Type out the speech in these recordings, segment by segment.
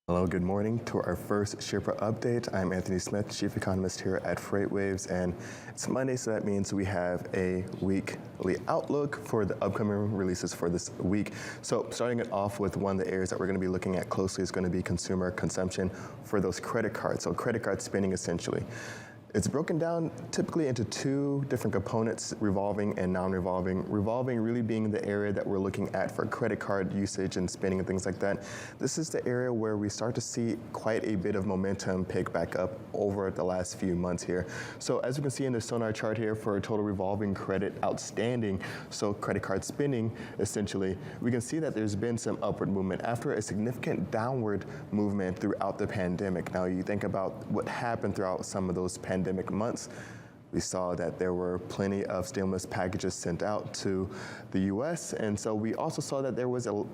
Hello, good morning to our first Sherpa update. I'm Anthony Smith, Chief Economist here at FreightWaves, and it's Monday, so that means we have a weekly outlook for the upcoming releases for this week. So starting it off with one of the areas that we're going to be looking at closely is going to be consumer consumption for those credit cards, so credit card spending essentially. It's broken down typically into two different components, revolving and non-revolving. Revolving really being the area that we're looking at for credit card usage and spending and things like that. This is the area where we start to see quite a bit of momentum pick back up over the last few months here. So as you can see in the Sonar chart here for total revolving credit outstanding, so credit card spending essentially, we can see that there's been some upward movement after a significant downward movement throughout the pandemic. Now you think about what happened throughout some of those pandemic months. We saw that there were plenty of stimulus packages sent out to the U.S., and so we also saw that there was a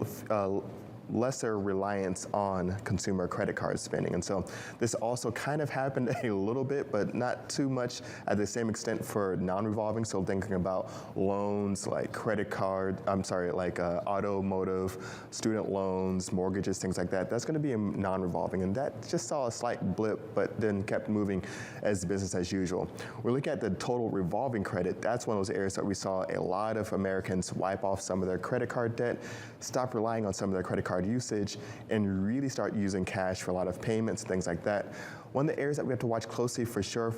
lesser reliance on consumer credit card spending. And so this also kind of happened a little bit, but not too much at the same extent for non-revolving. So thinking about loans like automotive, student loans, mortgages, things like that, that's going to be non-revolving. And that just saw a slight blip, but then kept moving as business as usual. We're looking at the total revolving credit. That's one of those areas that we saw a lot of Americans wipe off some of their credit card debt, stop relying on some of their credit card usage, and really start using cash for a lot of payments, things like that. One of the areas that we have to watch closely for sure,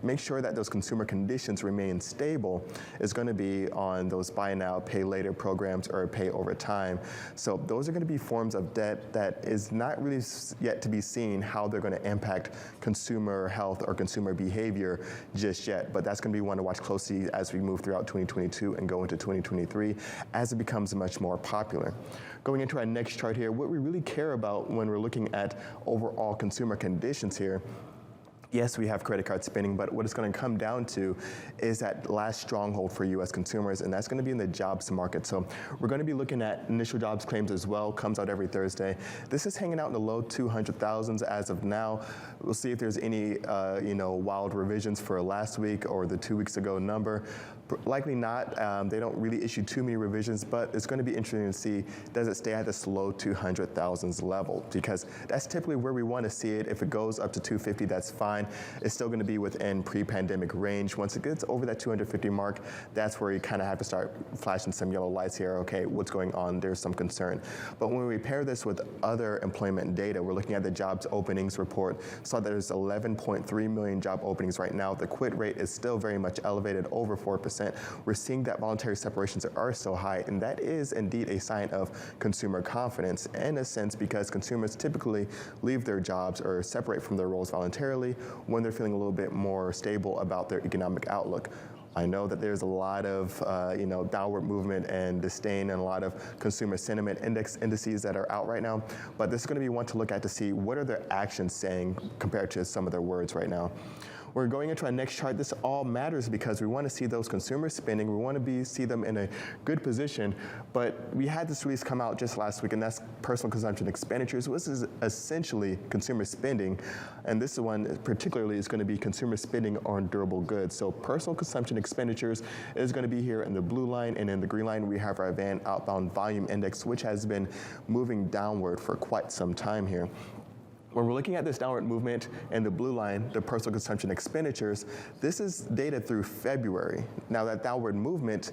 make sure that those consumer conditions remain stable, is going to be on those buy now, pay later programs or pay over time. So those are going to be forms of debt that is not really yet to be seen how they're going to impact consumer health or consumer behavior just yet. But that's going to be one to watch closely as we move throughout 2022 and go into 2023 as it becomes much more popular. Going into our next chart here, what we really care about when we're looking at overall consumer conditions here, yes, we have credit card spending, but what it's going to come down to is that last stronghold for U.S. consumers, and that's going to be in the jobs market. So we're going to be looking at initial jobs claims as well, comes out every Thursday. This is hanging out in the low 200,000s as of now. We'll see if there's any wild revisions for last week or the 2 weeks ago number. Likely not. They don't really issue too many revisions, but it's going to be interesting to see, does it stay at this low 200,000s level? Because that's typically where we want to see it. If it goes up to 250, that's fine. It's still going to be within pre-pandemic range. Once it gets over that 250 mark, that's where you kind of have to start flashing some yellow lights here. Okay, what's going on? There's some concern. But when we pair this with other employment data, we're looking at the jobs openings report. Saw there's 11.3 million job openings right now. The quit rate is still very much elevated, over 4%. We're seeing that voluntary separations are so high, and that is indeed a sign of consumer confidence in a sense, because consumers typically leave their jobs or separate from their roles voluntarily when they're feeling a little bit more stable about their economic outlook. I know that there's a lot of downward movement and disdain and a lot of consumer sentiment indices that are out right now, but this is going to be one to look at to see what are their actions saying compared to some of their words right now. We're going into our next chart. This all matters because we want to see those consumer spending. We want to see them in a good position. But we had this release come out just last week, and that's personal consumption expenditures. This is essentially consumer spending. And this one particularly is going to be consumer spending on durable goods. So personal consumption expenditures is going to be here in the blue line, and in the green line we have our Van Outbound Volume Index, which has been moving downward for quite some time here. When we're looking at this downward movement in the blue line, the personal consumption expenditures, this is data through February. Now that downward movement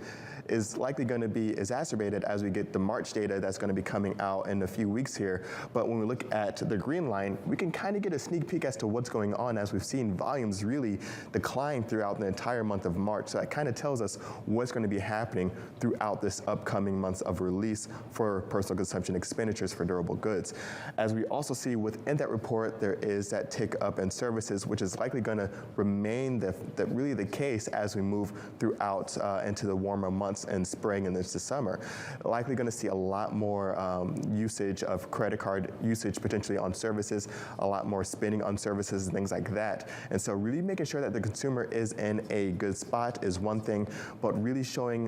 is likely going to be exacerbated as we get the March data that's going to be coming out in a few weeks here. But when we look at the green line, we can kind of get a sneak peek as to what's going on as we've seen volumes really decline throughout the entire month of March. So that kind of tells us what's going to be happening throughout this upcoming months of release for personal consumption expenditures for durable goods. As we also see within that report, there is that tick up in services, which is likely going to remain really the case as we move throughout into the warmer months and spring and into summer. Likely going to see a lot more usage of credit card usage potentially on services, a lot more spending on services and things like that. And so really making sure that the consumer is in a good spot is one thing, but really showing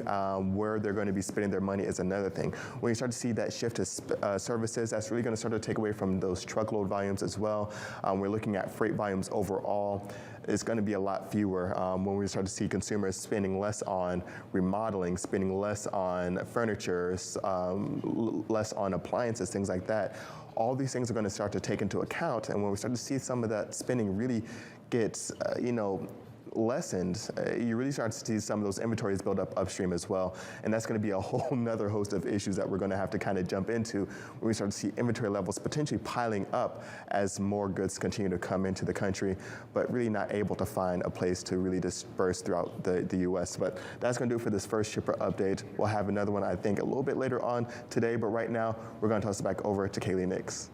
where they're going to be spending their money is another thing. When you start to see that shift to services, that's really going to start to take away from those truckload volumes as well. We're looking at freight volumes overall. it's going to be a lot fewer when we start to see consumers spending less on remodeling, spending less on furniture, less on appliances, things like that. All these things are going to start to take into account, and when we start to see some of that spending really gets, lessened, you really start to see some of those inventories build up upstream as well. And that's going to be a whole nother host of issues that we're going to have to kind of jump into when we start to see inventory levels potentially piling up as more goods continue to come into the country, but really not able to find a place to really disperse throughout the U.S. But that's going to do it for this first shipper update. We'll have another one, I think, a little bit later on today, but right now we're going to toss it back over to Kaylee Nix.